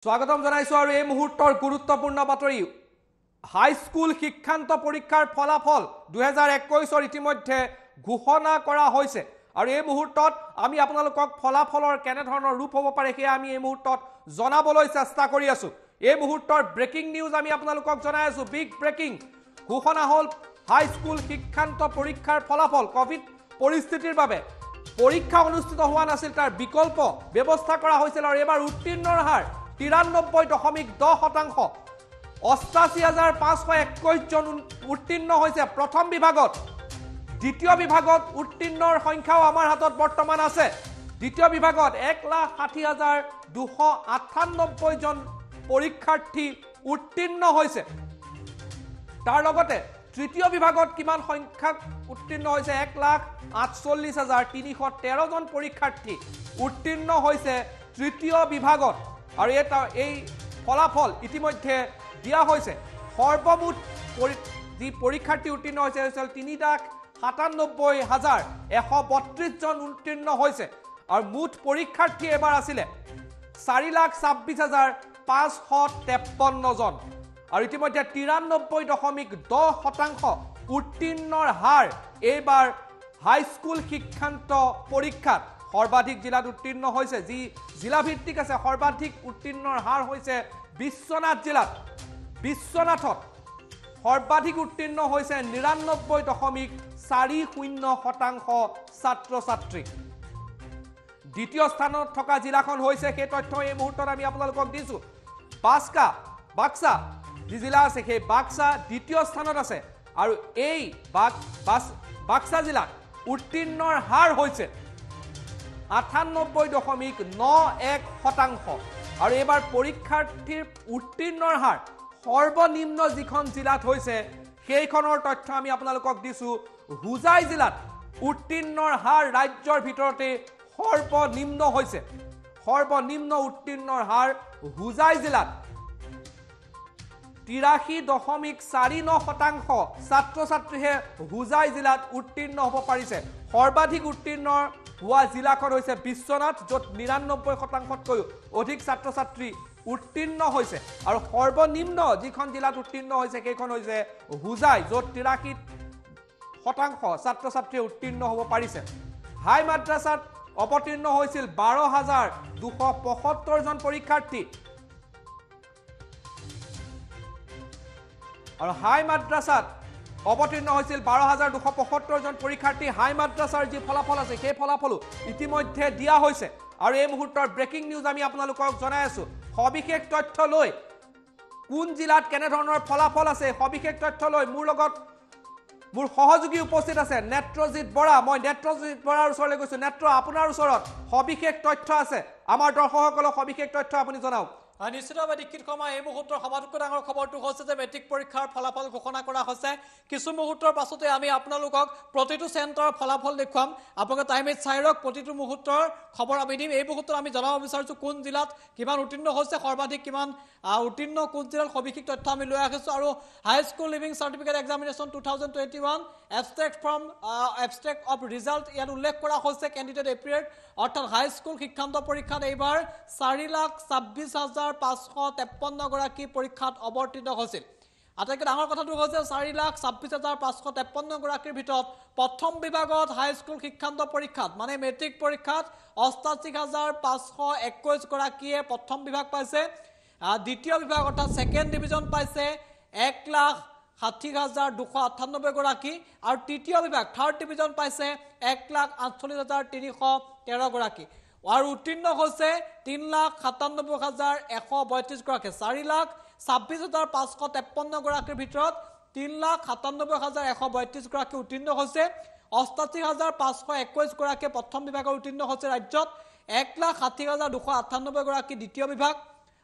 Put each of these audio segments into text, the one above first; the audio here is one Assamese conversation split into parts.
স্বাগতম জানাইছো আৰু এই মুহূৰ্তৰ গুৰুত্বপূৰ্ণ বাতৰি হাইস্কুল শিক্ষান্ত পৰীক্ষাৰ ফলাফল 2021 ইতিমধ্যে ঘোষণা কৰা হৈছে আৰু এই মুহূৰ্তত আমি আপোনালোকক ফলাফলৰ কেনে ধৰণৰ ৰূপ হ'ব পাৰে সেই আমি এই মুহূৰ্তত জনাবলৈ চেষ্টা কৰি আছো এই মুহূৰ্তৰ ব্ৰেকিং নিউজ আমি আপোনালোকক জনাই আছো বিগ ব্ৰেকিং ঘোষণা হ'ল হাইস্কুল শিক্ষান্ত পৰীক্ষাৰ ফলাফল কোভিড পৰিস্থিতিৰ বাবে পৰীক্ষা অনুষ্ঠিত হোৱা নাছিল তাৰ বিকল্প ব্যৱস্থা কৰা হৈছিল আৰু এবাৰ উত্তীৰ্ণৰ হাৰ 93.10% 88,521 জন উত্তীৰ্ণ হৈছে প্ৰথম বিভাগত দ্বিতীয় বিভাগত উত্তীৰ্ণৰ সংখ্যাও আমাৰ হাতত বৰ্তমান আছে দ্বিতীয় বিভাগত 1,60,298 জন পৰীক্ষাৰ্থী উত্তীৰ্ণ হৈছে তাৰ লগতে তৃতীয় বিভাগত কিমান সংখ্যক উত্তীৰ্ণ হৈছে 1,48,313 জন পৰীক্ষাৰ্থী উত্তীৰ্ণ হৈছে তৃতীয় বিভাগত আৰু এই ফলাফল ইতিমধ্যে দিয়া হৈছে সৰ্বমুঠ যি পৰীক্ষাৰ্থী উত্তীৰ্ণ হৈছে 3,97,132 জন উত্তীৰ্ণ হৈছে আৰু মুঠ পৰীক্ষাৰ্থী এবাৰ আছিল 4,26,553 জন আৰু ইতিমধ্যে 93.10% উত্তীৰ্ণৰ হাৰ এইবাৰ হাইস্কুল শিক্ষান্ত পৰীক্ষাত সৰ্বাধিক জিলাত উত্তীৰ্ণ হৈছে যি জিলা ভিত্তিক আছে সৰ্বাধিক উত্তীৰ্ণৰ হাৰ হৈছে বিশ্বনাথ জিলাত বিশ্বনাথত সৰ্বাধিক উত্তীৰ্ণ হৈছে 99.40% ছাত্ৰ ছাত্ৰী দ্বিতীয় স্থানত থকা জিলাখন হৈছে সেই তথ্য এই মুহূৰ্তত আমি আপোনালোকক দিছো বাক্সা যি জিলা আছে সেই বাক্সা দ্বিতীয় স্থানত আছে আৰু এই বাক্সা জিলাত উত্তীৰ্ণৰ হাৰ হৈছে 98.91% আৰু এবাৰ পৰীক্ষাৰ্থীৰ উত্তীৰ্ণৰ হাৰ সৰ্বনিম্ন যিখন জিলাত হৈছে সেইখনৰ তথ্য আমি আপোনালোকক দিছো হুজাই জিলাত উত্তীৰ্ণৰ হাৰ ৰাজ্যৰ ভিতৰতে সৰ্বনিম্ন হৈছে সৰ্বনিম্ন উত্তীৰ্ণৰ হাৰ হুজাই জিলাত 83.49% ছাত্ৰ ছাত্ৰীয়ে হুজাই জিলাত উত্তীৰ্ণ হ'ব পাৰিছে সৰ্বাধিক উত্তীৰ্ণ হোৱা জিলাখন হৈছে বিশ্বনাথ য'ত 99%তকৈ অধিক ছাত্ৰ ছাত্ৰী উত্তীৰ্ণ হৈছে আৰু সৰ্বনিম্ন যিখন জিলাত উত্তীৰ্ণ হৈছে সেইখন হৈছে হুজাই য'ত 83% ছাত্ৰ ছাত্ৰীয়ে উত্তীৰ্ণ হ'ব পাৰিছে হাই মাদ্ৰাসাত অৱতীৰ্ণ হৈছিল 12,275 জন পৰীক্ষাৰ্থী আৰু হাই মাদ্ৰাসাত অৱতীৰ্ণ হৈছিল 12,275 জন পৰীক্ষাৰ্থী হাই মাদ্ৰাসাৰ যি ফলাফল আছে সেই ফলাফলো ইতিমধ্যে দিয়া হৈছে আৰু এই মুহূৰ্তৰ ব্ৰেকিং নিউজ আমি আপোনালোকক জনাই আছো সবিশেষ তথ্য লৈ কোন জিলাত কেনে ধৰণৰ ফলাফল আছে সবিশেষ তথ্য লৈ মোৰ সহযোগী উপস্থিত আছে নেত্ৰজিৎ বৰা মই নেত্ৰজিৎ বৰাৰ ওচৰলৈ গৈছো নেত্ৰ আপোনাৰ ওচৰত সবিশেষ তথ্য আছে আমাৰ দৰ্শকসকলক সবিশেষ তথ্য আপুনি জনাওক নিশ্চিতভাৱে দীক্ষিত কৰ্মা এই মুহূৰ্তৰ সবাতোকৈ ডাঙৰ খবৰটো হৈছে যে মেট্ৰিক পৰীক্ষাৰ ফলাফল ঘোষণা কৰা হৈছে কিছু মুহূৰ্তৰ পাছতে আমি আপোনালোকক প্ৰতিটো চেণ্টাৰৰ ফলাফল দেখুৱাম আপোনালোকে টাইমত চাই ৰক প্ৰতিটো মুহূৰ্তৰ খবৰ আমি দিম এই মুহূৰ্তত আমি জনাব বিচাৰিছো কোন জিলাত কিমান উত্তীৰ্ণ হৈছে সৰ্বাধিক কিমান উত্তীৰ্ণ কোন জিলাত সবিশেষ তথ্য আমি লৈ আহিছো আৰু high school leaving certificate examination 2021 abstract of result ইয়াত উল্লেখ কৰা হৈছে কেণ্ডিডেট এপিয়াৰ্ড অৰ্থাৎ হাই স্কুল শিক্ষান্ত পৰীক্ষাত এইবাৰ 4,26,553 গৰাকী পৰীক্ষাত অৱতীৰ্ণ হৈছিল আটাইতকৈ ডাঙৰ কথাটো হৈছে 4,26,553 গৰাকীৰ ভিতৰত প্ৰথম বিভাগত হাই স্কুল শিক্ষান্ত পৰীক্ষাত মানে মেট্ৰিক পৰীক্ষাত 88,521 গৰাকীয়ে প্ৰথম বিভাগ পাইছে দ্বিতীয় বিভাগ অৰ্থাৎ ছেকেণ্ড ডিভিজন পাইছে 1,60,298 গৰাকী আৰু তৃতীয় বিভাগ থাৰ্ড ডিভিজন পাইছে 1,48,313 গৰাকী আৰু উত্তীৰ্ণ হৈছে 3,97,132 গৰাকী 4,26,553 গৰাকীৰ ভিতৰত 3,97,132 গৰাকী উত্তীৰ্ণ হৈছে 88,521 গৰাকীয়ে প্ৰথম বিভাগৰ উত্তীৰ্ণ হৈছে ৰাজ্যত 1,60,298 গৰাকী দ্বিতীয় বিভাগ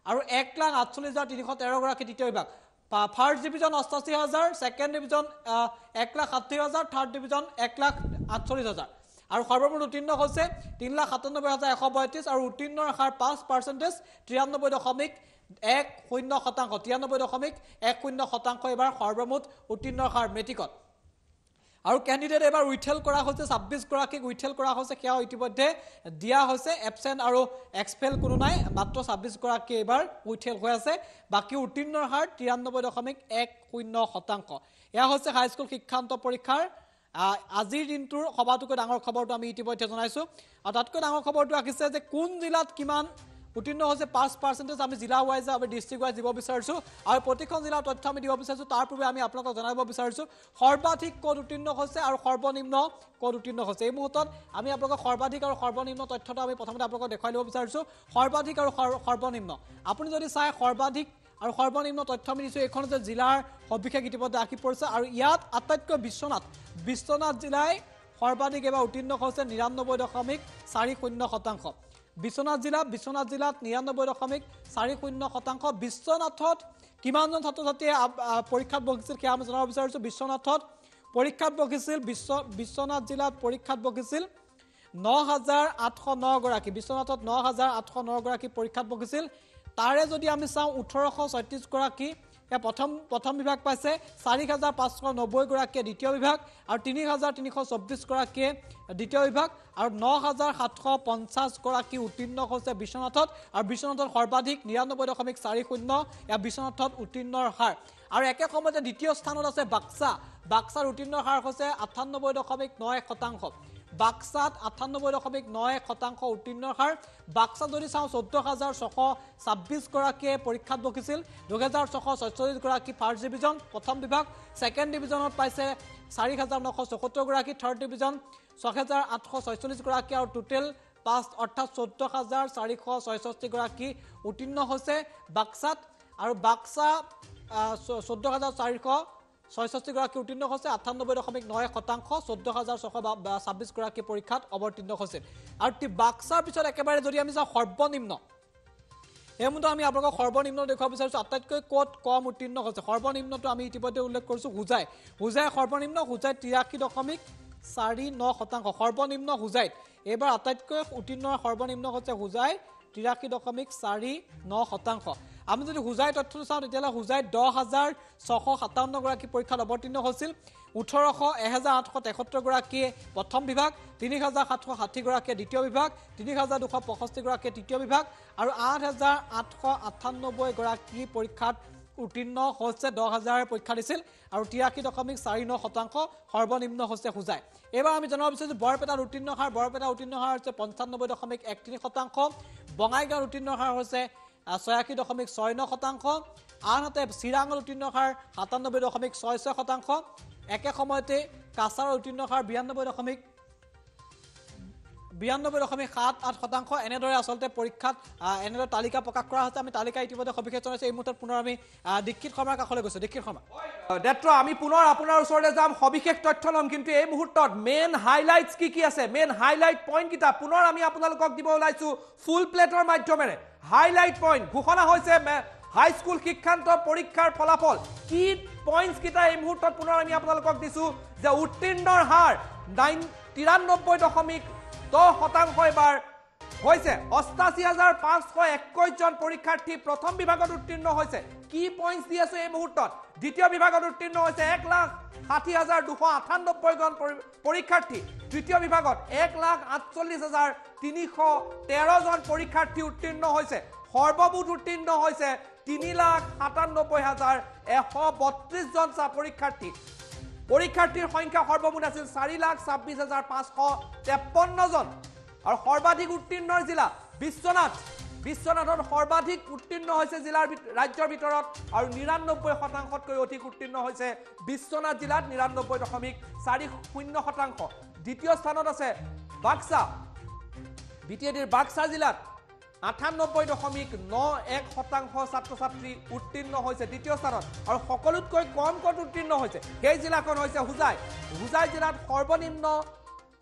আৰু 1,48,313 গৰাকী তৃতীয় বিভাগ first division 88,000 second division 1,60,000 third division 1,48,000 আৰু সৰ্বমুঠ উত্তীৰ্ণ হৈছে 3,97,132 আৰু উত্তীৰ্ণৰ হাৰ 5% 93.10% 93.10% এবাৰ সৰ্বমুঠ উত্তীৰ্ণৰ হাৰ মেট্ৰিকত আৰু কেণ্ডিডেট এবাৰ উইথেল কৰা হৈছে 26 গৰাকীক উইথেল কৰা হৈছে সেয়া ইতিমধ্যে দিয়া হৈছে এবসেন্ট আৰু এক্সপেল কোনো নাই মাত্ৰ 26 গৰাকী এবাৰ উইথেল হৈ আছে বাকি উত্তীৰ্ণৰ হাৰ 93.10% এয়া হৈছে হাইস্কুল শিক্ষান্ত পৰীক্ষাৰ আজিৰ দিনটোৰ সবাতোকৈ ডাঙৰ খবৰটো আমি ইতিমধ্যে জনাইছো আৰু তাতকৈ ডাঙৰ খবৰটো আহিছে যে কোন জিলাত কিমান উত্তীৰ্ণ হৈছে 5% আমি জিলা ওয়াইজ আমি ডিস্ট্ৰিক্ট ওয়াইজ দিব বিচাৰিছো আৰু প্ৰতিখন জিলাৰ তথ্য আমি দিব বিচাৰিছো তাৰ পূৰ্বে আমি আপোনালোকক জনাব বিচাৰিছো সৰ্বাধিক কোড উত্তীৰ্ণ হৈছে আৰু সৰ্বনিম্ন কোড উত্তীৰ্ণ হৈছে এই মুহূৰ্তত আমি আপোনালোকক সৰ্বাধিক আৰু সৰ্বনিম্ন তথ্যটো আমি প্ৰথমতে আপোনালোকক দেখাই দিব বিচাৰিছো সৰ্বাধিক আৰু সৰ্বনিম্ন আপুনি যদি চাই সৰ্বাধিক আৰু সৰ্বনিম্ন তথ্য আমি দিছো এখন যে জিলাৰ সবিশেষ ইতিমধ্যে আহি পৰিছে আৰু ইয়াত আটাইতকৈ বিশ্বনাথ জিলাই সৰ্বাধিক এবাৰ উত্তীৰ্ণ হৈছে 99.40% বিশ্বনাথ জিলাত 99.40% বিশ্বনাথত কিমানজন ছাত্ৰ ছাত্ৰীয়ে পৰীক্ষাত বহিছিল সেয়া আমি জনাব বিচাৰিছো বিশ্বনাথত পৰীক্ষাত বহিছিল বিশ্বনাথ জিলাত পৰীক্ষাত বহিছিল 9809 গৰাকী বিশ্বনাথত 9809 গৰাকী পৰীক্ষাত বহিছিল তাৰে যদি আমি চাওঁ 1836 গৰাকী প্ৰথম বিভাগ পাইছে 4590 গৰাকী দ্বিতীয় বিভাগ আৰু 3324 গৰাকী দ্বিতীয় বিভাগ আৰু 9750 গৰাকী উত্তীৰ্ণ হৈছে বিশ্বনাথত আৰু বিশ্বনাথৰ সৰ্বাধিক 99.40 এয়া বিশ্বনাথত উত্তীৰ্ণৰ হাৰ আৰু একে সময়তে দ্বিতীয় স্থানত আছে বাক্সাৰ উত্তীৰ্ণৰ হাৰ হৈছে 98.9% বাক্সাত 98.9% উত্তীৰ্ণৰ হাৰ বাক্সা যদি চাওঁ 14626 গৰাকীয়ে পৰীক্ষাত বহিছিল 2646 গৰাকী ফাৰ্ষ্ট ডিভিজন প্ৰথম বিভাগ সেকেন্ড ডিভিজনত পাইছে 4974 গৰাকী থাৰ্ড ডিভিজন 6846 গৰাকী আৰু টোটেল পাস অৰ্থাৎ 14466 গৰাকী উত্তীৰ্ণ হৈছে বাক্সাত আৰু বাক্সা 14466 গৰাকী উত্তীৰ্ণ হৈছে 98.9% 14626 গৰাকী পৰীক্ষাত অৱতীৰ্ণ হৈছে আৰু বাক্সাৰ পিছত একেবাৰে যদি আমি চাওঁ সৰ্বনিম্ন এই মুহূৰ্তত আমি আপোনালোকক সৰ্বনিম্ন দেখুৱাব বিচাৰিছো আটাইতকৈ ক'ত কম উত্তীৰ্ণ হৈছে সৰ্বনিম্নটো আমি ইতিমধ্যে উল্লেখ কৰিছো হুজাই সৰ্বনিম্ন হুজাই 83.49% সৰ্বনিম্ন হুজাইত এবাৰ আটাইতকৈ উত্তীৰ্ণ সৰ্বনিম্ন হৈছে হুজাই 83.49% আমি যদি হুজাই তথ্যটো চাওঁ তেতিয়াহ'লে হুজাই 10657 গৰাকী পৰীক্ষাত অৱতীৰ্ণ হৈছিল 1873 গৰাকীয়ে প্ৰথম বিভাগ 3760 গৰাকীয়ে দ্বিতীয় বিভাগ 3265 গৰাকীয়ে তৃতীয় বিভাগ আৰু 8898 গৰাকী পৰীক্ষাত উত্তীৰ্ণ হৈছে 10000 পৰীক্ষা দিছিল আৰু 83.49% সৰ্বনিম্ন হৈছে হুজাই এবাৰ আমি জনাব বিচাৰিছো বৰপেটাৰ উত্তীৰ্ণ হাৰ হৈছে 95.13% বঙাইগাঁৱৰ উত্তীৰ্ণ হাৰ হৈছে 86.69% আনহাতে চিৰাঙৰ উত্তীৰ্ণ হাৰ 97.66% একে সময়তে কাছাৰৰ উত্তীৰ্ণ হাৰ 92.78% এনেদৰে আচলতে পৰীক্ষাত এনেদৰে তালিকা প্ৰকাশ কৰা হৈছে আমি তালিকা ইতিমধ্যে সবিশেষ জনাইছো এই মুহূৰ্তত পুনৰ আমি দীক্ষিত শৰ্মাৰ কাষলৈ গৈছো দীক্ষিত শৰ্মা ডেট্ৰ আমি পুনৰ আপোনাৰ ওচৰলৈ যাম সবিশেষ তথ্য লম কিন্তু এই মুহূৰ্তত মেইন হাইলাইটস কি আছে মেইন হাইলাইট পইণ্ট কিটা পুনৰ আমি আপোনালোকক দিব ওলাইছো ফুল প্লেটৰ মাধ্যমেৰে হাইলাইট পইণ্ট ঘোষণা হৈছে হাইস্কুল শিক্ষান্ত পৰীক্ষাৰ ফলাফল কি পইণ্টস কিটা এই মুহূৰ্তত পুনৰ আমি আপোনালোকক দিছো যে উত্তীৰ্ণৰ হাৰ 93.10% এবাৰ হৈছে 88521 জন পৰীক্ষাৰ্থী প্ৰথম বিভাগত উত্তীৰ্ণ হৈছে কি পইণ্টস দি আছে এই মুহূৰ্তত দ্বিতীয় বিভাগত উত্তীৰ্ণ হৈছে 1,60,298 জন পৰীক্ষাৰ্থী তৃতীয় বিভাগত 1,48,313 জন পৰীক্ষাৰ্থী উত্তীৰ্ণ হৈছে সৰ্বমুঠ উত্তীৰ্ণ হৈছে 3,97,132 জন পৰীক্ষাৰ্থী পৰীক্ষাৰ্থীৰ সংখ্যা সৰ্বমুঠ আছিল 4,26,553 জন আৰু সৰ্বাধিক উত্তীৰ্ণৰ জিলা বিশ্বনাথত সৰ্বাধিক উত্তীৰ্ণ হৈছে জিলাৰ ৰাজ্যৰ ভিতৰত আৰু 99%তকৈ অধিক উত্তীৰ্ণ হৈছে বিশ্বনাথ জিলাত 99.40% দ্বিতীয় স্থানত আছে বাক্সা বিটিএডিৰ বাক্সা জিলাত 98.91% ছাত্ৰ ছাত্ৰী উত্তীৰ্ণ হৈছে দ্বিতীয় স্থানত আৰু সকলোতকৈ কম উত্তীৰ্ণ হৈছে সেই জিলাখন হৈছে হুজাই জিলাত সৰ্বনিম্ন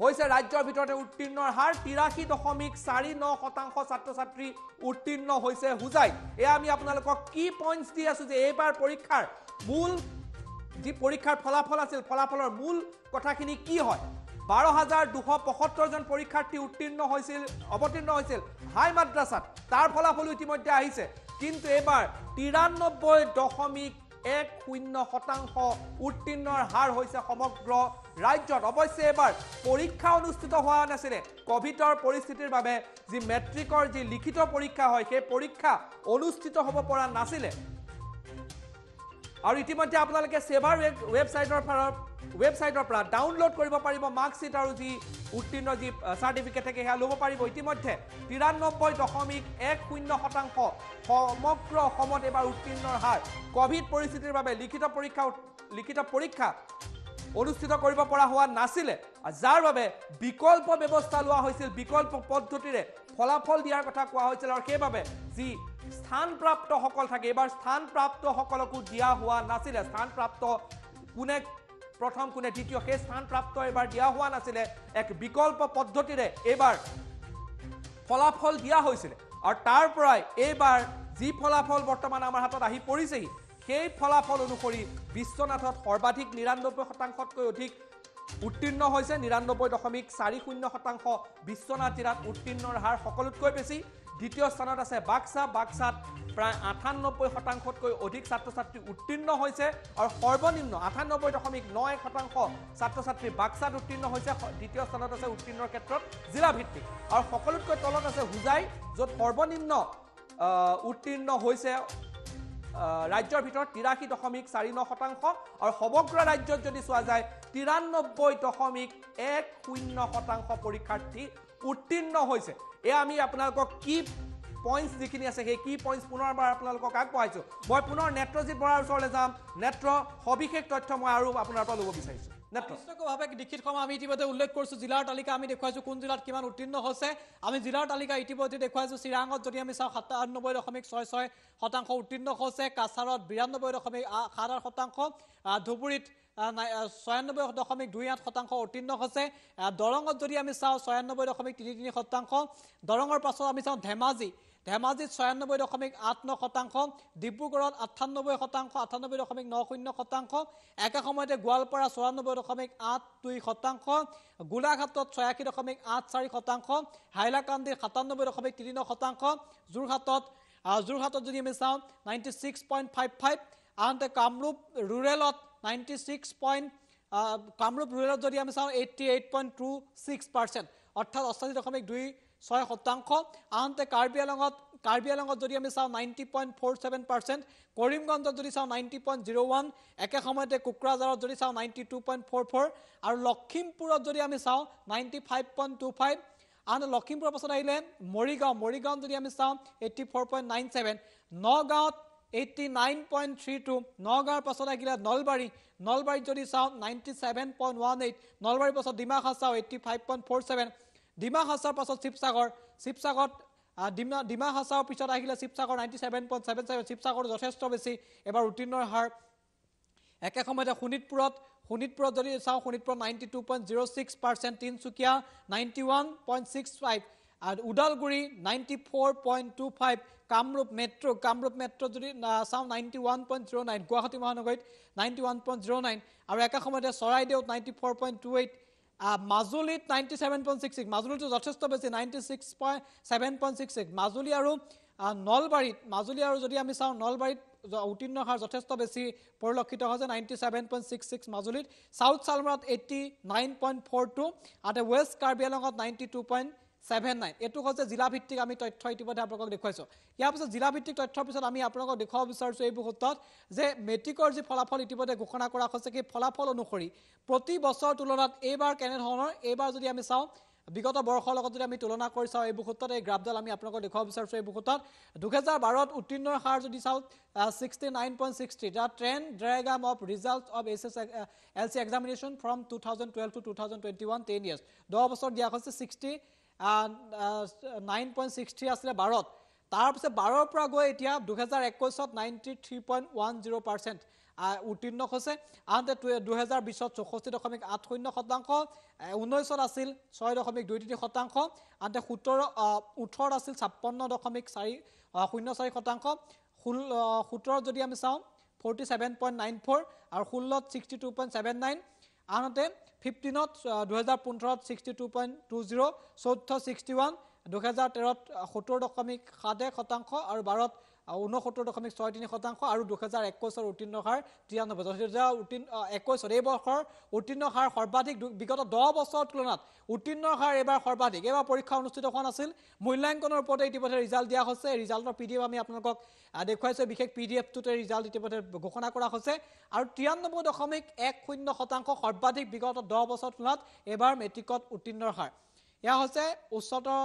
হৈছে ৰাজ্যৰ ভিতৰতে উত্তীৰ্ণৰ হাৰ 83.49% ছাত্ৰ ছাত্ৰী উত্তীৰ্ণ হৈছে হুজাই এয়া আমি আপোনালোকক কি পইণ্টস দি আছো যে এইবাৰ পৰীক্ষাৰ মূল যি পৰীক্ষাৰ ফলাফল আছিল ফলাফলৰ মূল কথাখিনি কি হয় 12,275 জন পৰীক্ষাৰ্থী অৱতীৰ্ণ হৈছিল হাই মাদ্ৰাসাত তাৰ ফলাফল ইতিমধ্যে আহিছে কিন্তু এবাৰ 93.10% 1.10% উত্তীৰ্ণৰ হাৰ হৈছে সমগ্ৰ ৰাজ্যত অৱশ্যে এবাৰ পৰীক্ষা অনুষ্ঠিত হোৱা নাছিলে কোভিডৰ পৰিস্থিতিৰ বাবে যি মেট্ৰিকৰ যি লিখিত পৰীক্ষা হয় সেই পৰীক্ষা অনুষ্ঠিত হ'ব পৰা নাছিলে আৰু ইতিমধ্যে আপোনালোকে সেভাৰ ৱেবছাইটৰ পৰা ডাউনলোড কৰিব পাৰিব মাৰ্কশ্বিট আৰু যি উত্তীৰ্ণ যি চাৰ্টিফিকেট থাকে সেয়া ল'ব পাৰিব ইতিমধ্যে 93.10% সমগ্ৰ অসমত এবাৰ উত্তীৰ্ণৰ হাৰ কোভিড পৰিস্থিতিৰ বাবে লিখিত পৰীক্ষা অনুষ্ঠিত কৰিব পৰা হোৱা নাছিলে যাৰ বাবে বিকল্প ব্যৱস্থা লোৱা হৈছিল বিকল্প পদ্ধতিৰে ফলাফল দিয়াৰ কথা কোৱা হৈছিল আৰু সেইবাবে যি স্থানপ্ৰাপ্ত সকল থাকে এবাৰ স্থানপ্ৰাপ্ত সকলকো দিয়া হোৱা নাছিলে স্থানপ্ৰাপ্ত কোনে প্ৰথম কোনে দ্বিতীয় সেই স্থানপ্ৰাপ্ত এবাৰ দিয়া হোৱা নাছিলে এক বিকল্প পদ্ধতিৰে এবাৰ ফলাফল দিয়া হৈছিল আৰু তাৰ পৰাই এবাৰ যি ফলাফল বৰ্তমান আমাৰ হাতত আহি পৰিছেহি সেই ফলাফল অনুসৰি বিশ্বনাথত সৰ্বাধিক 99%তকৈ অধিক উত্তীৰ্ণ হৈছে 99.40% বিশ্বনাথ জিলাত উত্তীৰ্ণৰ হাৰ সকলোতকৈ বেছি দ্বিতীয় স্থানত আছে বাক্সাত প্ৰায় 98%তকৈ অধিক ছাত্ৰ-ছাত্ৰী উত্তীৰ্ণ হৈছে আৰু সৰ্বনিম্ন 98.91% ছাত্ৰ-ছাত্ৰী বাক্সাত উত্তীৰ্ণ হৈছে দ্বিতীয় স্থানত আছে উত্তীৰ্ণৰ ক্ষেত্ৰত জিলা ভিত্তিক আৰু সকলোতকৈ তলত আছে হুজাই য'ত সৰ্বনিম্ন উত্তীৰ্ণ হৈছে ৰাজ্যৰ ভিতৰত 83.49% আৰু সমগ্ৰ ৰাজ্যত যদি চোৱা যায় 93.10% পৰীক্ষাৰ্থী উত্তীৰ্ণ হৈছে এয়া আমি আপোনালোকক কি পইণ্টছ যিখিনি আছে সেই কি পইণ্টছ পুনৰবাৰ আপোনালোকক আগবঢ়াইছো মই পুনৰ নেত্ৰজিৎ বৰাৰ ওচৰলৈ যাম নেত্ৰ সবিশেষ তথ্য মই আৰু আপোনাৰ পৰা ল'ব বিচাৰিছো নিশ্চয়ভাৱে লিখিত সময় আমি ইতিমধ্যে উল্লেখ কৰিছো জিলাৰ তালিকা আমি দেখুৱাইছো কোন জিলাত কিমান উত্তীৰ্ণ হৈছে আমি জিলাৰ তালিকা ইতিমধ্যে দেখুৱাইছো চিৰাঙত যদি আমি চাওঁ 97.66% উত্তীৰ্ণ হৈছে কাছাৰত 92.78% ধুবুৰীত 96.28% উত্তীৰ্ণ হৈছে দৰঙত যদি আমি চাওঁ 96.33% দৰঙৰ পাছত আমি চাওঁ ধেমাজিত 96.89% ডিব্ৰুগড়ত 98%, 98.90%, একে সময়তে গোৱালপাৰা 94.82%, গোলাঘাটত 86.84%, হাইলাকান্দিত 97.39%, যোৰহাটত যদি আমি চাওঁ 96.55, আনহাতে কামৰূপ ৰুৰেলত 96. কামৰূপ ৰুৰেলত যদি আমি চাওঁ 88.26%, অৰ্থাৎ 88.26%, আনহাতে কাৰ্বি আংলঙত যদি আমি চাওঁ 90.47%, কৰিমগঞ্জত যদি চাওঁ 90.01, একে সময়তে কোকৰাঝাৰত যদি চাওঁ 92.44 আৰু লখিমপুৰত যদি আমি চাওঁ 95.25, আনহাতে লখিমপুৰৰ পাছত আহিলে মৰিগাঁও যদি আমি চাওঁ 84.97, নগাঁৱত 89.32, নগাঁৱৰ পাছত আহিলে নলবাৰীত যদি চাওঁ 97.18, নলবাৰীৰ পাছত ডিমা হাছাও 85.47, ডিমা হাছাওৰ পাছত শিৱসাগৰত ডিমা হাছাওৰ পিছত আহিলে শিৱসাগৰ 97.77, শিৱসাগৰ যথেষ্ট বেছি এবাৰ উত্তীৰ্ণৰ হাৰ একে সময়তে শোণিতপুৰত যদি চাওঁ শোণিতপুৰত 92.06%, তিনচুকীয়া 91.65 আৰু উদালগুৰি 94.25, কামৰূপ মেট্ৰ যদি চাওঁ 91.09, গুৱাহাটী মহানগৰীত 91.09 আৰু একে সময়তে চৰাইদেউত 94.28, মাজুলীত 97.66, মাজুলীটো যথেষ্ট বেছি 96.7.66, মাজুলী আৰু যদি আমি চাওঁ নলবাৰীত উত্তীৰ্ণ হাৰ যথেষ্ট বেছি পৰিলক্ষিত হৈছে 97.66 মাজুলীত, সাউথ চালমাৰত 89.42 আৰু ৱেষ্ট কাৰ্বি আংলঙত 92.79। এইটো হৈছে জিলাভিত্তিক আমি তথ্য ইতিমধ্যে আপোনালোকক দেখুৱাইছোঁ। ইয়াৰ পিছত জিলাভিত্তিক তথ্যৰ পিছত আমি আপোনালোকক দেখুৱাব বিচাৰিছোঁ এই মুহূৰ্তত যে মেট্ৰিকৰ যি ফলাফল ইতিমধ্যে ঘোষণা কৰা হৈছে সেই ফলাফল অনুসৰি প্ৰতি বছৰৰ তুলনাত এইবাৰ কেনেধৰণৰ, এইবাৰ যদি আমি চাওঁ বিগত বৰ্ষৰ লগত যদি আমি তুলনা কৰি চাওঁ এই মুহূৰ্তত এই গ্ৰাফডাল আমি আপোনালোকক দেখুৱাব বিচাৰিছোঁ এই মুহূৰ্তত 2012ত উত্তীৰ্ণৰ হাৰ যদি চাওঁ 69.60, the trend diagram of result of SSLC examination from 2012 to 2021 10 years 10 বছৰ দিয়া হৈছে 69.60 আছিলে 12ত, তাৰপিছত 12ৰ পৰা গৈ এতিয়া 2021ত 93.10% উত্তীৰ্ণ হৈছে, আনহাতে 2020ত 64.80%, 19ত আছিল 6.23%, আনহাতে 18ত আছিল 56.04%, 17ত যদি আমি চাওঁ 47.94 আৰু 16ত 62.79, আনহাতে 15ত 2015ত 62.20, 14ত 61, 2013ত 70.71% আৰু 12ত 69.63% আৰু 2021 উত্তীৰ্ণ হাৰ 93। 21 এই বৰ্ষৰ উত্তীৰ্ণ হাৰ সৰ্বাধিক বিগত 10 বছৰৰ তুলনাত উত্তীৰ্ণ হাৰ এবাৰ সৰ্বাধিক। এবাৰ পৰীক্ষা অনুষ্ঠিত হোৱা নাছিল, মূল্যাংকনৰ ওপৰতে ইতিমধ্যে ৰিজাল্ট দিয়া হৈছে। ৰিজাল্টৰ PDF আমি আপোনালোকক দেখুৱাইছোঁ। বিশেষ PDFটোতে ৰিজাল্ট ইতিমধ্যে ঘোষণা কৰা হৈছে আৰু 93.10% সৰ্বাধিক বিগত 10 বছৰৰ তুলনাত এবাৰ মেট্ৰিকত উত্তীৰ্ণৰ হাৰ। এয়া হৈছে উচ্চতৰ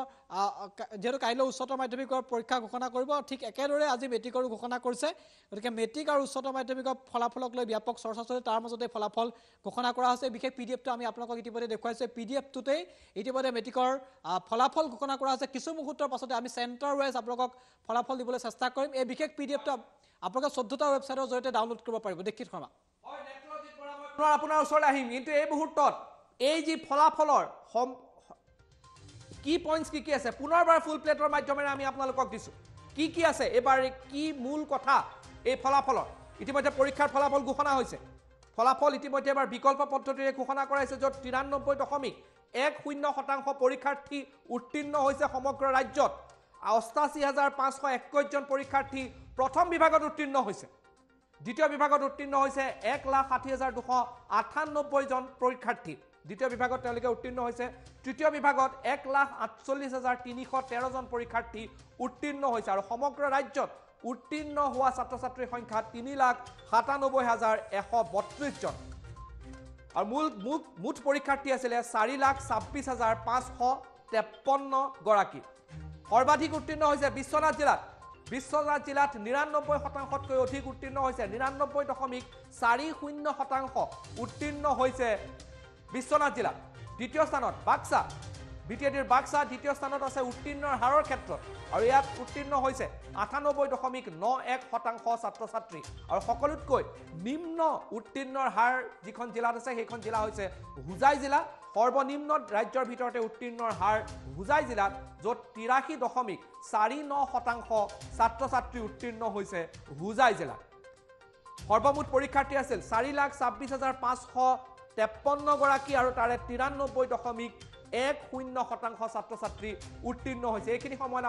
যেহেতু কাইলৈ উচ্চতৰ মাধ্যমিকৰ পৰীক্ষা ঘোষণা কৰিব, ঠিক একেদৰে আজি মেট্ৰিকৰো ঘোষণা কৰিছে। গতিকে মেট্ৰিক আৰু উচ্চতৰ মাধ্যমিকৰ ফলাফলক লৈ ব্যাপক চৰ্চা চলিছে, তাৰ মাজতে ফলাফল ঘোষণা কৰা হৈছে। বিশেষ PDFটো আমি আপোনালোকক ইতিমধ্যে দেখুৱাইছোঁ। PDFটোতেই ইতিমধ্যে মেট্ৰিকৰ ফলাফল ঘোষণা কৰা হৈছে। কিছু মুহূৰ্তৰ পাছতে আমি চেণ্টাৰ ৱাইজ আপোনালোকক ফলাফল দিবলৈ চেষ্টা কৰিম। এই বিশেষ PDFটো আপোনালোকে 14টা ৱেবছাইটৰ জৰিয়তে ডাউনলোড কৰিব পাৰিব। দীক্ষিত শৰ্মা, আপোনাৰ ওচৰলৈ আহিম, কিন্তু এই মুহূৰ্তত এই যি ফলাফলৰ কি পইণ্টছ কি আছে পুনৰবাৰ ফুল প্লেটৰ মাধ্যমেৰে আমি আপোনালোকক দিছোঁ। কি আছে এবাৰ কি মূল কথা এই ফলাফলৰ? ইতিমধ্যে পৰীক্ষাৰ ফলাফল ঘোষণা হৈছে। ফলাফল ইতিমধ্যে এবাৰ বিকল্প পদ্ধতিৰে ঘোষণা কৰা হৈছে, য'ত 93.10% পৰীক্ষাৰ্থী উত্তীৰ্ণ হৈছে সমগ্ৰ ৰাজ্যত। 88,521 জন পৰীক্ষাৰ্থী প্ৰথম বিভাগত উত্তীৰ্ণ হৈছে। দ্বিতীয় বিভাগত উত্তীৰ্ণ হৈছে 1,60,298 জন পৰীক্ষাৰ্থী। দ্বিতীয় বিভাগত তেওঁলোকে উত্তীৰ্ণ হৈছে। তৃতীয় বিভাগত 1,48,313 জন পৰীক্ষাৰ্থী উত্তীৰ্ণ হৈছে আৰু সমগ্ৰ ৰাজ্যত উত্তীৰ্ণ হোৱা ছাত্ৰ ছাত্ৰীৰ সংখ্যা 3,97,132 জন। আৰু মুঠ পৰীক্ষাৰ্থী আছিলে 4,26,553 গৰাকী। সৰ্বাধিক উত্তীৰ্ণ হৈছে বিশ্বনাথ জিলাত। বিশ্বনাথ জিলাত 99%তকৈ অধিক উত্তীৰ্ণ হৈছে। 99.40% উত্তীৰ্ণ হৈছে বিশ্বনাথ জিলাত। দ্বিতীয় স্থানত বাক্সা, BTADৰ বাক্সা দ্বিতীয় স্থানত আছে উত্তীৰ্ণৰ হাৰৰ ক্ষেত্ৰত, আৰু ইয়াত উত্তীৰ্ণ হৈছে 98.91% ছাত্ৰ ছাত্ৰী। আৰু সকলোতকৈ নিম্ন উত্তীৰ্ণৰ হাৰ যিখন জিলাত আছে সেইখন জিলা হৈছে হোজাই জিলা। সৰ্বনিম্ন ৰাজ্যৰ ভিতৰতে উত্তীৰ্ণৰ হাৰ হোজাই জিলাত, য'ত 83.49% ছাত্ৰ ছাত্ৰী উত্তীৰ্ণ হৈছে হোজাই জিলাত। সৰ্বমুঠ পৰীক্ষাৰ্থী আছিল 4,26,553 গৰাকী আৰু তাৰে 93.10% ছাত্ৰ ছাত্ৰী উত্তীৰ্ণ হৈছে। এইখিনি সময়ত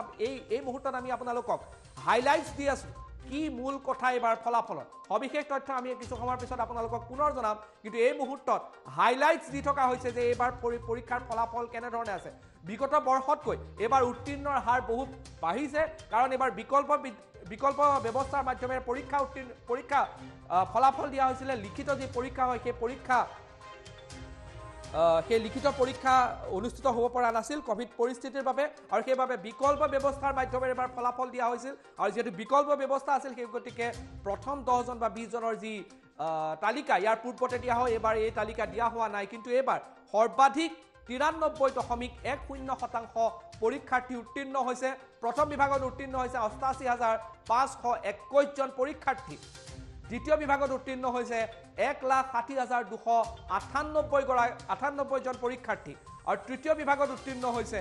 এই মুহূৰ্তত আমি আপোনালোকক হাইলাইটছ দি আছোঁ কি মূল কথা এইবাৰ ফলাফলত। সবিশেষ তথ্য আমি কিছু সময়ৰ পিছত আপোনালোকক পুনৰ জনাম, কিন্তু এই মুহূৰ্তত হাইলাইটছ দি থকা হৈছে যে এইবাৰ পৰীক্ষাৰ ফলাফল কেনেধৰণে আছে। বিগত বৰ্ষতকৈ এইবাৰ উত্তীৰ্ণৰ হাৰ বহুত বাঢ়িছে, কাৰণ এইবাৰ বিকল্প ব্যৱস্থাৰ মাধ্যমেৰে পৰীক্ষা ফলাফল দিয়া হৈছিলে। লিখিত যি পৰীক্ষা হয় সেই লিখিত পৰীক্ষা অনুষ্ঠিত হ'ব পৰা নাছিল ক'ভিড পৰিস্থিতিৰ বাবে, আৰু সেইবাবে বিকল্প ব্যৱস্থাৰ মাধ্যমেৰে এবাৰ ফলাফল দিয়া হৈছিল। আৰু যিহেতু বিকল্প ব্যৱস্থা আছিল, সেই গতিকে প্ৰথম 10 জন বা 20 জনৰ যি তালিকা ইয়াৰ পূৰ্বতে দিয়া হয়, এইবাৰ এই তালিকা দিয়া হোৱা নাই। কিন্তু এইবাৰ সৰ্বাধিক 93.10% পৰীক্ষাৰ্থী উত্তীৰ্ণ হৈছে। প্ৰথম বিভাগত উত্তীৰ্ণ হৈছে 88,521 জন পৰীক্ষাৰ্থী। দ্বিতীয় বিভাগত উত্তীৰ্ণ হৈছে 1,60,298 জন পৰীক্ষাৰ্থী, আৰু তৃতীয় বিভাগত উত্তীৰ্ণ হৈছে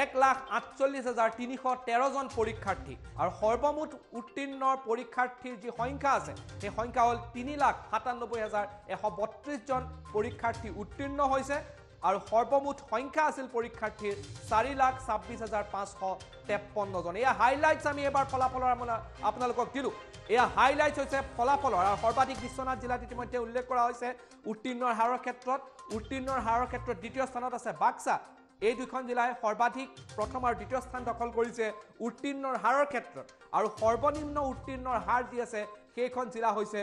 1,48,313 জন পৰীক্ষাৰ্থী। আৰু সৰ্বমুঠ উত্তীৰ্ণ পৰীক্ষাৰ্থীৰ যি সংখ্যা আছে সেই সংখ্যা হ'ল 3,97,132 জন পৰীক্ষাৰ্থী উত্তীৰ্ণ হৈছে। আৰু সৰ্বমুঠ সংখ্যা আছিল পৰীক্ষাৰ্থীৰ 4,26,553 জন। এয়া হাইলাইটছ আমি এবাৰ ফলাফলৰ আপোনালোকক দিলোঁ। এয়া হাইলাইটছ হৈছে ফলাফলৰ। আৰু সৰ্বাধিক বিশ্বনাথ জিলাত ইতিমধ্যে উল্লেখ কৰা হৈছে উত্তীৰ্ণৰ হাৰৰ ক্ষেত্ৰত। দ্বিতীয় স্থানত আছে বাক্সা। এই দুখন জিলাই সৰ্বাধিক প্ৰথম আৰু দ্বিতীয় স্থান দখল কৰিছে উত্তীৰ্ণৰ হাৰৰ ক্ষেত্ৰত। আৰু সৰ্বনিম্ন উত্তীৰ্ণৰ হাৰ যি আছে সেইখন জিলা হৈছে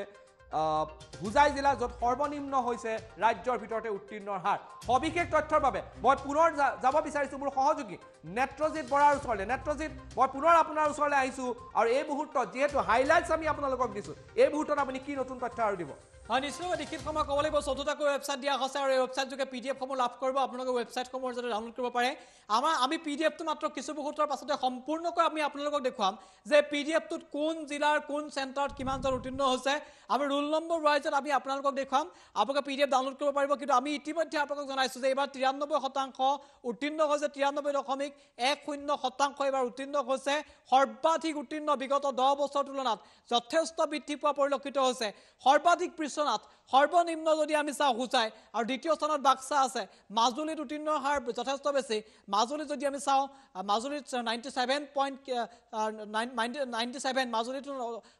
হোজাই জিলা, য'ত সৰ্বনিম্ন হৈছে ৰাজ্যৰ ভিতৰতে উত্তীৰ্ণৰ হাৰ। সবিশেষ তথ্যৰ বাবে মই পুনৰ যাব বিচাৰিছোঁ মোৰ সহযোগী নেত্ৰজিৎ বৰাৰ ওচৰলৈ। নেত্ৰজিৎ, মই পুনৰ আপোনাৰ ওচৰলৈ আহিছোঁ, আৰু এই মুহূৰ্তত যিহেতু হাইলাইটছ আমি আপোনালোকক দিছোঁ, এই মুহূৰ্তত আপুনি কি নতুন তথ্য আৰু দিব? হয়, নিশ্চয়কৈ দীক্ষিত শৰ্মা ক'ব লাগিব 14টাকৈ ৱেবছাইট দিয়া হৈছে, আৰু এই ৱেবছাইট যোগে PDFসমূহ লাভ কৰিব। আপোনালোকে ৱেবছাইটসমূহৰ যাতে ডাউনলোড কৰিব পাৰে। আমি PDFটো মাত্ৰ কিছু মুহূৰ্তৰ পাছতে সম্পূৰ্ণকৈ আমি আপোনালোকক দেখুৱাম যে PDFটোত কোন জিলাৰ কোন চেণ্টাৰত কিমানজন উত্তীৰ্ণ হৈছে। আমি ৰোল নম্বৰ ৱাইজত আমি আপোনালোকক দেখুৱাম। আপোনালোকে PDF ডাউনলোড কৰিব পাৰিব। কিন্তু আমি ইতিমধ্যে আপোনালোকক জনাইছোঁ যে এইবাৰ 93% উত্তীৰ্ণ হৈছে। 93.10% এইবাৰ উত্তীৰ্ণ হৈছে। সৰ্বাধিক উত্তীৰ্ণ বিগত 10 বছৰৰ তুলনাত যথেষ্ট বৃদ্ধি পোৱা পৰিলক্ষিত হৈছে। সৰ্বাধিক বিশ্বনাথ সৰ্বনিম্ন যদি আমি চাওঁ হুচাই আৰু দ্বিতীয় স্থানত বাক্সা আছে মাজুলীত উত্তীৰ্ণৰ হাৰ যথেষ্ট বেছি মাজুলীত যদি আমি চাওঁ মাজুলীত 97 মাজুলীত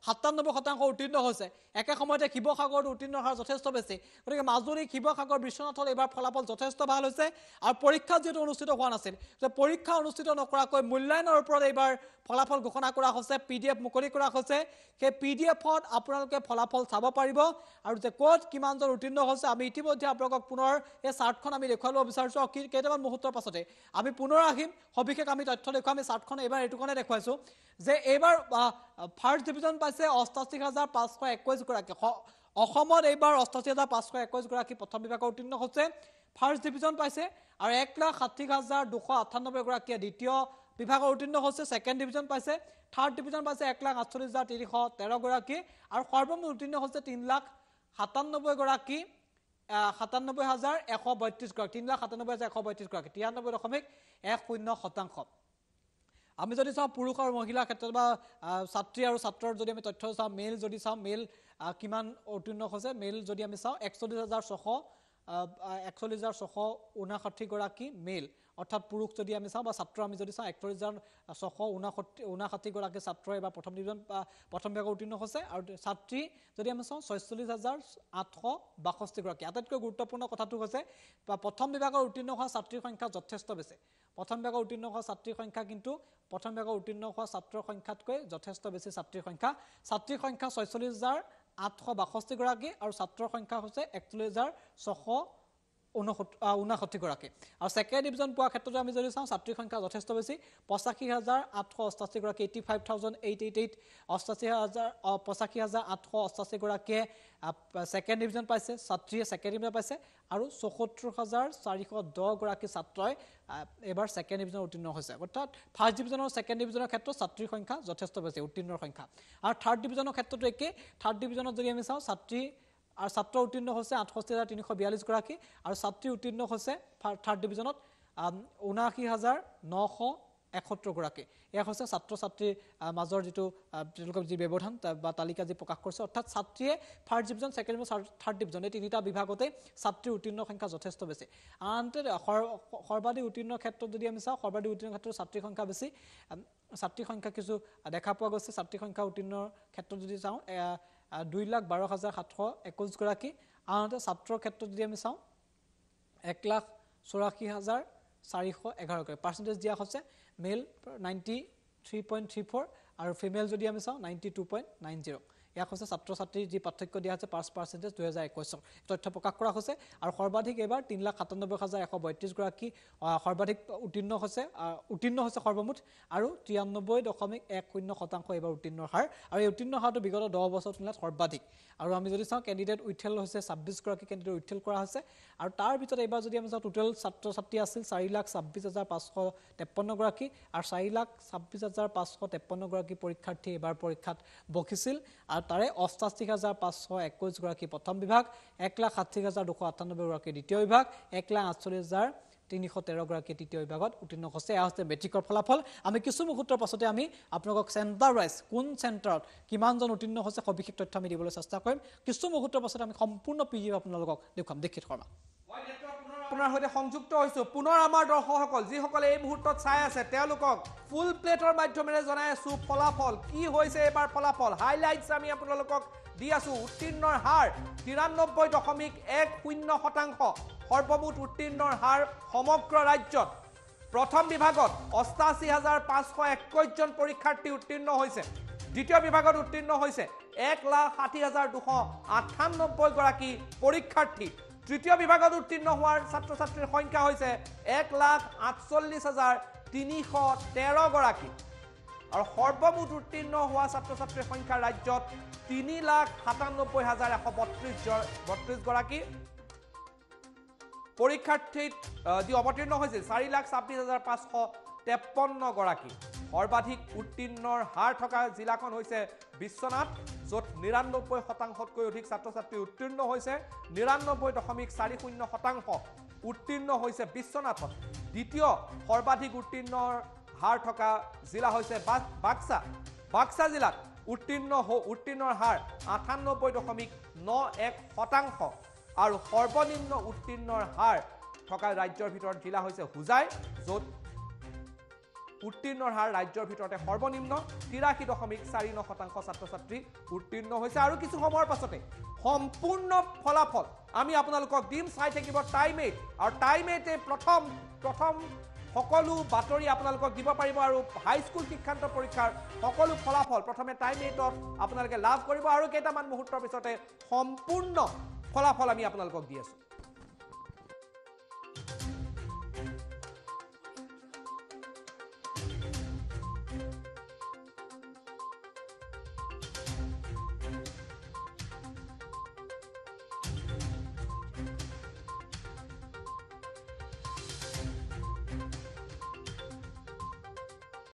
97% উত্তীৰ্ণ হৈছে একে সময়তে শিৱসাগৰত উত্তীৰ্ণৰ হাৰ যথেষ্ট বেছি গতিকে মাজুলী শিৱসাগৰ বিশ্বনাথত এইবাৰ ফলাফল যথেষ্ট ভাল হৈছে আৰু পৰীক্ষা যেটো অনুষ্ঠিত হোৱা নাছিল যে পৰীক্ষা অনুষ্ঠিত নকৰাকৈ মূল্যায়নৰ ওপৰত এইবাৰ ফলাফল ঘোষণা কৰা হৈছে পিডিএফ মুকলি কৰা হৈছে সেই পিডিএফত আপোনালোকে ফলাফল চাব পাৰিব আৰু যে ক'ত কিমানজন উত্তীৰ্ণ হৈছে আমি ইতিমধ্যে আপোনালোকক পুনৰ এই চাৰ্টখন আমি দেখুৱাব বিচাৰিছোঁ কেইটামান মুহূৰ্তৰ পাছতে আমি পুনৰ আহিম সবিশেষ আমি তথ্য দেখুৱাম এই চাৰ্টখন এইবাৰ এইটো কাৰণে দেখুৱাইছোঁ যে এইবাৰ ফাৰ্ষ্ট ডিভিজন পাইছে ৮৮,৫২১ গৰাকী অসমত এইবাৰ ৮৮,৫২১ গৰাকী প্ৰথম বিভাগৰ উত্তীৰ্ণ হৈছে ফাৰ্ষ্ট ডিভিজন পাইছে আৰু ১,৬০,২৯৮ গৰাকীয়ে দ্বিতীয় বিভাগৰ উত্তীৰ্ণ হৈছে ছেকেণ্ড ডিভিজন পাইছে থাৰ্ড ডিভিজন পাইছে ১,৪৮,৩১৩ গৰাকী আৰু সৰ্বমুঠ উত্তীৰ্ণ হৈছে ৩,৯৭,০০০ গৰাকী ৯৭,১৩২ গৰাকী ৩,৯৭,১৩২ গৰাকী ৯৩.১০%। আমি যদি চাওঁ পুৰুষ আৰু মহিলাৰ ক্ষেত্ৰত বা ছাত্ৰী আৰু ছাত্ৰৰ যদি আমি তথ্য চাওঁ মেল যদি চাওঁ মেল কিমান উত্তীৰ্ণ হৈছে মেল যদি আমি চাওঁ ৪১,৬৪,৬৫৯ গৰাকী মেল অৰ্থাৎ পুৰুষ যদি আমি চাওঁ বা ছাত্ৰ আমি যদি চাওঁ ৪১,৬৫৯ গৰাকী ছাত্ৰ এবাৰ প্ৰথম ডিভিজন প্ৰথম বিভাগত উত্তীৰ্ণ হৈছে আৰু ছাত্ৰী যদি আমি চাওঁ ৪৬,৮৬২ গৰাকী আটাইতকৈ গুৰুত্বপূৰ্ণ কথাটো হৈছে প্ৰথম বিভাগৰ উত্তীৰ্ণ হোৱা ছাত্ৰীৰ সংখ্যা যথেষ্ট বেছি প্ৰথম বিভাগৰ উত্তীৰ্ণ হোৱা ছাত্ৰীৰ সংখ্যা কিন্তু প্ৰথম বিভাগৰ উত্তীৰ্ণ হোৱা ছাত্ৰৰ সংখ্যাতকৈ যথেষ্ট বেছি ছাত্ৰীৰ সংখ্যা ৪৬,৮৬২ গৰাকী আৰু ছাত্ৰৰ সংখ্যা হৈছে ৪১,৬৬৯ গৰাকী আৰু ছেকেণ্ড ডিভিজন পোৱাৰ ক্ষেত্ৰতো আমি যদি চাওঁ ছাত্ৰীৰ সংখ্যা যথেষ্ট বেছি ৮৫,৮৮৮ গৰাকী 85,888 ৮৫,৮88 গৰাকীয়ে ছেকেণ্ড ডিভিজন পাইছে ছাত্ৰীয়ে ছেকেণ্ড ডিভিজন পাইছে আৰু ৭৪,৪১০ গৰাকী ছাত্ৰই এবাৰ ছেকেণ্ড ডিভিজনত উত্তীৰ্ণ হৈছে অৰ্থাৎ ফাৰ্ষ্ট ডিভিজন আৰু ছেকেণ্ড ডিভিজনৰ ক্ষেত্ৰত ছাত্ৰীৰ সংখ্যা যথেষ্ট বেছি উত্তীৰ্ণৰ সংখ্যা আৰু থাৰ্ড ডিভিজনৰ ক্ষেত্ৰতো একে থাৰ্ড ডিভিজনত যদি আমি চাওঁ ছাত্ৰী আৰু ছাত্ৰ উত্তীৰ্ণ হৈছে ৬৮,৩৪২ গৰাকী আৰু ছাত্ৰী উত্তীৰ্ণ হৈছে থাৰ্ড ডিভিজনত ৭৯,৯৭১ গৰাকী এয়া হৈছে ছাত্ৰ ছাত্ৰীৰ মাজৰ যিটো তেওঁলোকৰ যি ব্যৱধান বা তালিকা যি প্ৰকাশ কৰিছে অৰ্থাৎ ছাত্ৰীয়ে first division second division third division এই তিনিটা বিভাগতে ছাত্ৰীৰ উত্তীৰ্ণ সংখ্যা যথেষ্ট বেছি আনহাতে সৰ্বাধিক উত্তীৰ্ণৰ ক্ষেত্ৰত যদি আমি চাওঁ সৰ্বাধিক উত্তীৰ্ণৰ ক্ষেত্ৰত ছাত্ৰীৰ সংখ্যা বেছি ছাত্ৰীৰ সংখ্যা কিছু দেখা পোৱা গৈছে ছাত্ৰীৰ সংখ্যা উত্তীৰ্ণৰ ক্ষেত্ৰত যদি চাওঁ ২,১২,৭২১ গৰাকী আনহাতে ছাত্ৰৰ ক্ষেত্ৰত যদি আমি চাওঁ ১,৮৪,৪১১ গৰাকী পাৰ্চেণ্টেজ দিয়া হৈছে মেল 93.34 আৰু ফিমেল যদি আমি চাওঁ 92.90 ইয়াক হৈছে ছাত্ৰ ছাত্ৰীৰ যি পাৰ্থক্য দিয়া হৈছে পাৰ্চেণ্টেজ ২০২১ তথ্য প্ৰকাশ কৰা হৈছে আৰু সৰ্বাধিক এইবাৰ ৩,৯৭,১৩২ গৰাকী সৰ্বাধিক উত্তীৰ্ণ হৈছে সৰ্বমুঠ আৰু 93.10% এইবাৰ উত্তীৰ্ণৰ হাৰ আৰু এই উত্তীৰ্ণ হাৰটো বিগত 10 বছৰ তুলনাত সৰ্বাধিক আৰু আমি যদি চাওঁ কেণ্ডিডেট উইথেল হৈছে ২৬ গৰাকী কেণ্ডিডেট উইথেল কৰা হৈছে আৰু তাৰ ভিতৰত এইবাৰ যদি আমি চাওঁ টোটেল ছাত্ৰ ছাত্ৰী আছিল 4,26,৫৫৩ গৰাকী আৰু 4,26,৫৫৩ গৰাকী পৰীক্ষাৰ্থী এইবাৰ পৰীক্ষাত বহিছিল আৰু তাৰে ৮৮,৫২১ গৰাকী প্ৰথম বিভাগ ১,৬০,২৯৮ গৰাকী দ্বিতীয় বিভাগ ১,৪৮,৩১৩ গৰাকী তৃতীয় বিভাগত উত্তীৰ্ণ হৈছে এয়া হৈছে মেট্ৰিকৰ ফলাফল আমি কিছু মুহূৰ্তৰ পাছতে আমি আপোনালোকক চেণ্টাৰ ৱাইজ কোন চেণ্টাৰত কিমানজন উত্তীৰ্ণ হৈছে সবিশেষ তথ্য আমি দিবলৈ চেষ্টা কৰিম কিছু মুহূৰ্তৰ পাছতে আমি সম্পূৰ্ণ পিডিএফ আপোনালোকক দেখুৱাম দীক্ষিত শৰ্মা আপোনাৰ সৈতে সংযুক্ত হৈছো পুনৰ আমাৰ দৰ্শকসকল যিসকলে এই মুহূৰ্তত চাই আছে তেওঁলোকক ফুল প্লেটৰ মাধ্যমেৰে জনাই আছো ফলাফল কি হৈছে এবাৰ ফলাফল হাইলাইটছ আমি আপোনালোকক দি আছো উত্তীৰ্ণৰ হাৰ 93.10% সৰ্বমুঠ উত্তীৰ্ণৰ হাৰ সমগ্ৰ ৰাজ্যত প্ৰথম বিভাগত ৮৮,৫২১ জন পৰীক্ষাৰ্থী উত্তীৰ্ণ হৈছে দ্বিতীয় বিভাগত উত্তীৰ্ণ হৈছে ১,৬০,২৯৮ গৰাকী পৰীক্ষাৰ্থী তৃতীয় বিভাগত উত্তীৰ্ণ হোৱাৰ ছাত্ৰ ছাত্ৰীৰ সংখ্যা হৈছে ১,৪৮,৩১৩ গৰাকী আৰু সৰ্বমুঠ উত্তীৰ্ণ হোৱা ছাত্ৰ ছাত্ৰীৰ সংখ্যা ৰাজ্যত ৩,৯৭,১৩২ গৰাকী পৰীক্ষাৰ্থীত যি অৱতীৰ্ণ হৈছিল 4,26,৫53 গৰাকী সৰ্বাধিক উত্তীৰ্ণৰ হাৰ থকা জিলাখন হৈছে বিশ্বনাথ য'ত ৯৯%তকৈ অধিক ছাত্ৰ ছাত্ৰী উত্তীৰ্ণ হৈছে ৯৯.৪০% উত্তীৰ্ণ হৈছে বিশ্বনাথত দ্বিতীয় সৰ্বাধিক উত্তীৰ্ণৰ হাৰ থকা জিলা হৈছে বাক্সা জিলাত উত্তীৰ্ণৰ হাৰ 98.91%, আৰু সৰ্বনিম্ন উত্তীৰ্ণৰ হাৰ থকা ৰাজ্যৰ ভিতৰত জিলা হৈছে হুজাই, য'ত উত্তীৰ্ণৰ হাৰ ৰাজ্যৰ ভিতৰতে সৰ্বনিম্ন 83.49% ছাত্ৰ-ছাত্ৰী উত্তীৰ্ণ হৈছে। আৰু কিছু সময়ৰ পাছতে সম্পূৰ্ণ ফলাফল আমি আপোনালোকক দিম, চাই থাকিব টাইম 8, আৰু টাইম 8 প্ৰথম সকলো বাতৰি আপোনালোকক দিব পাৰিব, আৰু হাইস্কুল শিক্ষান্ত পৰীক্ষাৰ সকলো ফলাফল প্ৰথমে টাইম 8ত আপোনালোকে লাভ কৰিব, আৰু কেইটামান মুহূৰ্তৰ পিছতে সম্পূৰ্ণ ফলাফল আমি আপোনালোকক দি আছোঁ।